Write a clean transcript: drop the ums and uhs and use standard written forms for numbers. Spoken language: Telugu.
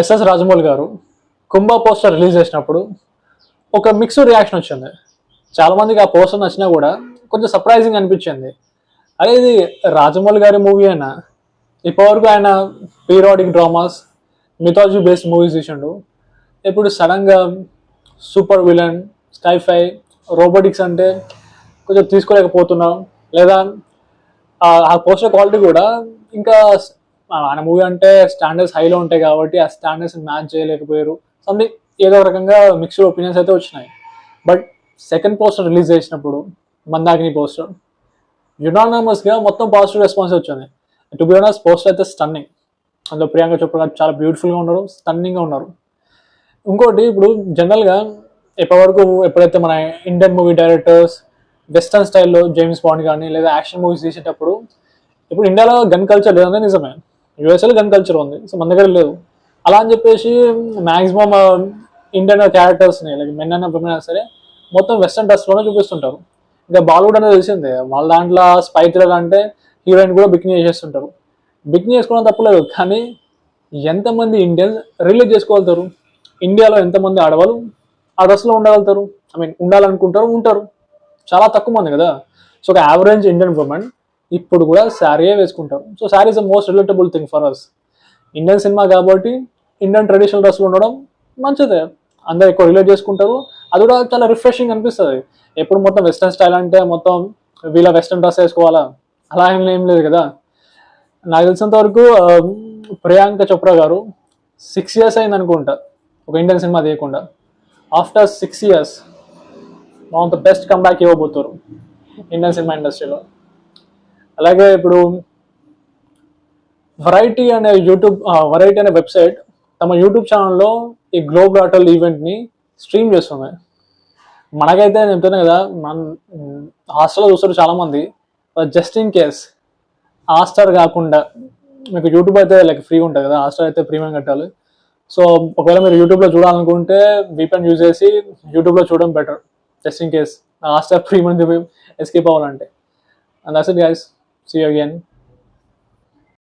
ఎస్ఎస్ రాజమౌళి గారు కుంభ పోస్టర్ రిలీజ్ చేసినప్పుడు ఒక మిక్స్డ్ రియాక్షన్ వచ్చింది. చాలామందికి ఆ పోస్టర్ నచ్చినా కూడా కొంచెం సర్ప్రైజింగ్ అనిపించింది. అదే ఇది రాజమౌళి గారి మూవీ అయినా ఇప్పటివరకు ఆయన periodic dramas, mythology based movies తీసిండు. ఇప్పుడు సడన్గా సూపర్ విలన్, స్కైఫై, రోబోటిక్స్ అంటే కొంచెం తీసుకోలేకపోతున్నాం. లేదా ఆ పోస్టర్ క్వాలిటీ కూడా ఇంకా ఆయన మూవీ అంటే స్టాండర్డ్స్ హైలో ఉంటాయి కాబట్టి ఆ స్టాండర్డ్స్ మ్యాచ్ చేయలేకపోయారు. సంథింగ్ ఏదో ఒక రకంగా మిక్స్డ్ ఒపీనియన్స్ అయితే వచ్చినాయి. బట్ సెకండ్ పోస్టర్ రిలీజ్ చేసినప్పుడు మందాకిని పోస్టర్ యునానమస్గా మొత్తం పాజిటివ్ రెస్పాన్స్ వచ్చింది. టు బి ఆనెస్ట్ పోస్టర్ అయితే స్టన్నింగ్. అందులో ప్రియాంక చోప్రా గారు చాలా బ్యూటిఫుల్గా ఉన్నారు, స్టన్నింగ్గా ఉన్నారు. ఇంకోటి ఇప్పుడు జనరల్గా ఎప్పుడైతే మన ఇండియన్ మూవీ డైరెక్టర్స్ వెస్టర్న్ స్టైల్లో జేమ్స్ బాండ్ కానీ లేదా యాక్షన్ మూవీస్ తీసేటప్పుడు ఇప్పుడు ఇండియాలో గన్ కల్చర్ లేదంటే నిజమే, యూఎస్ఏలో గన్ కల్చర్ ఉంది, సో మన దగ్గర లేదు. అలా అని చెప్పేసి మ్యాక్సిమం ఇండియన్ క్యారెక్టర్స్ని లైక్ మెన్ అయినా విమెన్ అయినా సరే మొత్తం వెస్టర్న్ డ్రెస్లోనే చూపిస్తుంటారు. ఇంకా బాలీవుడ్ అనేది తెలిసిందే, వాళ్ళ దాంట్లో స్పై థ్రిల్లర్ అంటే హీరోయిన్ కూడా బికినీ చేసేస్తుంటారు. బికినీ చేసుకోవడం తప్పలేదు, కానీ ఎంతమంది ఇండియన్స్ రిలీజ్ చేసుకోగలుగుతారు? ఇండియాలో ఎంతమంది ఆడవాళ్ళు ఆ డ్రెస్లో ఉండగలుగుతారు? ఉండాలనుకుంటారు, ఉంటారు. చాలా తక్కువ మంది కదా. సో ఒక యావరేజ్ ఇండియన్ ఉమెన్ ఇప్పుడు కూడా శారీయే వేసుకుంటారు. So sari is the most relatable thing for us. Indian cinema కాబట్టి ఇండియన్ ట్రెడిషనల్ డ్రెస్లు ఉండడం మంచిదే, అందరు ఎక్కువ రిలేట్ చేసుకుంటారు. అది కూడా చాలా రిఫ్రెషింగ్ అనిపిస్తుంది. ఎప్పుడు మొత్తం వెస్టర్న్ స్టైల్ అంటే మొత్తం వీళ్ళ వెస్టర్న్ డ్రెస్ వేసుకోవాలా, అలా ఏం లేదు కదా. నాకు తెలిసినంత వరకు ప్రియాంక చోప్రా గారు 6 years అయింది అనుకుంటా ఒక ఇండియన్ సినిమా తీయకుండా. After 6 years one of the best comeback ఇవ్వబోతారు ఇండియన్ సినిమా ఇండస్ట్రీలో. అలాగే ఇప్పుడు వెరైటీ అనే వెబ్సైట్ తమ యూట్యూబ్ ఛానల్లో ఈ గ్లోబ్ రాటల్ ఈవెంట్ని స్ట్రీమ్ చేస్తుంది. మనకైతే నేను చెప్తాను కదా, మన హాస్టల్లో చూస్తారు చాలామంది. జస్ట్ ఇన్ కేస్ హాట్స్టార్ కాకుండా మీకు యూట్యూబ్ అయితే లైక్ ఫ్రీ ఉంటుంది కదా, హాట్స్టార్ అయితే ప్రీమియం కట్టాలి. సో ఒకవేళ మీరు యూట్యూబ్లో చూడాలనుకుంటే VPN యూజ్ చేసి యూట్యూబ్లో చూడడం better, just in case Hotstar premium escape అవ్వాలంటే. And that's it guys, see you again.